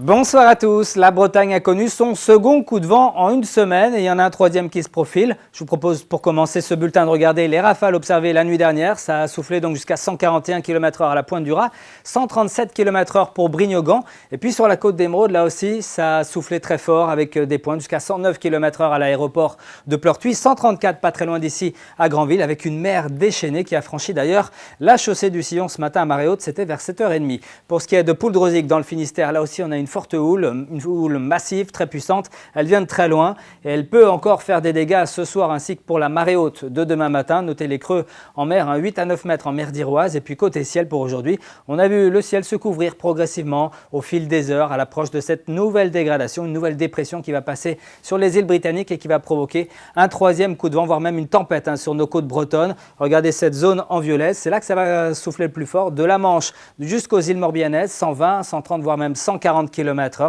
Bonsoir à tous. La Bretagne a connu son second coup de vent en une semaine et il y en a un troisième qui se profile. Je vous propose pour commencer ce bulletin de regarder les rafales observées la nuit dernière. Ça a soufflé donc jusqu'à 141 km/h à la Pointe du Raz, 137 km/h pour Brignogan. Et puis sur la côte d'Émeraude, là aussi, ça a soufflé très fort avec des pointes jusqu'à 109 km/h à l'aéroport de Pleurtuis, 134 pas très loin d'ici à Granville, avec une mer déchaînée qui a franchi d'ailleurs la chaussée du Sillon ce matin à marée haute. C'était vers 7h30. Pour ce qui est de Pouldreuzic dans le Finistère, là aussi on a une forte houle, une houle massive, très puissante. Elle vient de très loin et elle peut encore faire des dégâts ce soir ainsi que pour la marée haute de demain matin. Notez les creux en mer, 8 à 9 mètres en mer d'Iroise. Et puis côté ciel pour aujourd'hui, on a vu le ciel se couvrir progressivement au fil des heures à l'approche de cette nouvelle dégradation, une nouvelle dépression qui va passer sur les îles britanniques et qui va provoquer un troisième coup de vent, voire même une tempête sur nos côtes bretonnes. Regardez cette zone en violet, c'est là que ça va souffler le plus fort, de la Manche jusqu'aux îles Morbihanaises, 120, 130 voire même 140 km/h.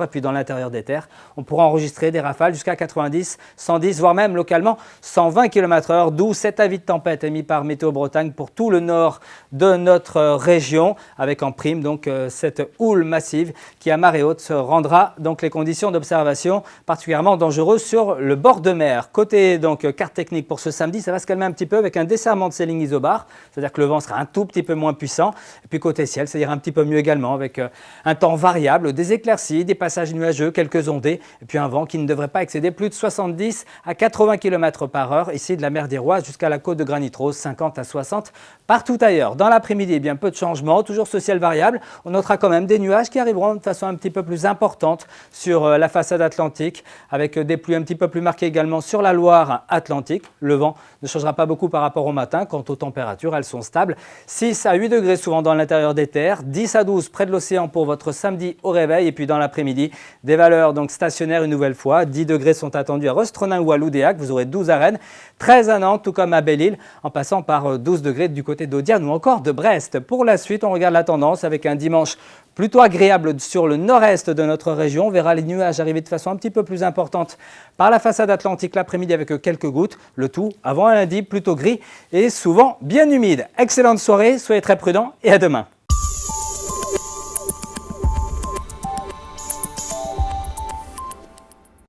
Et puis dans l'intérieur des terres, on pourra enregistrer des rafales jusqu'à 90, 110, voire même localement 120 km/h, d'où cet avis de tempête émis par Météo Bretagne pour tout le nord de notre région, avec en prime donc cette houle massive qui à marée haute rendra donc les conditions d'observation particulièrement dangereuses sur le bord de mer. Côté donc carte technique pour ce samedi, ça va se calmer un petit peu avec un desserrement de ces lignes isobars, c'est-à-dire que le vent sera un tout petit peu moins puissant. Et puis côté ciel, ça ira un petit peu mieux également avec un temps variable, des éclaircies, des passages nuageux, quelques ondées et puis un vent qui ne devrait pas excéder plus de 70 à 80 km/h ici de la mer d'Iroise jusqu'à la côte de Granit-Rose, 50 à 60 partout ailleurs. Dans l'après-midi, bien peu de changements, toujours ce ciel variable. On notera quand même des nuages qui arriveront de façon un petit peu plus importante sur la façade atlantique avec des pluies un petit peu plus marquées également sur la Loire Atlantique. Le vent ne changera pas beaucoup par rapport au matin. Quant aux températures, elles sont stables. 6 à 8 degrés souvent dans l'intérieur des terres, 10 à 12 près de l'océan pour votre samedi au réveil et puis dans l'après-midi, des valeurs donc stationnaires une nouvelle fois. 10 degrés sont attendus à Rostronin ou à Loudéac, vous aurez 12 à Rennes, 13 à Nantes, tout comme à Belle-Île, en passant par 12 degrés du côté d'Audierne ou encore de Brest. Pour la suite, on regarde la tendance avec un dimanche plutôt agréable sur le nord-est de notre région. On verra les nuages arriver de façon un petit peu plus importante par la façade atlantique l'après-midi avec quelques gouttes. Le tout avant un lundi plutôt gris et souvent bien humide. Excellente soirée, soyez très prudents et à demain.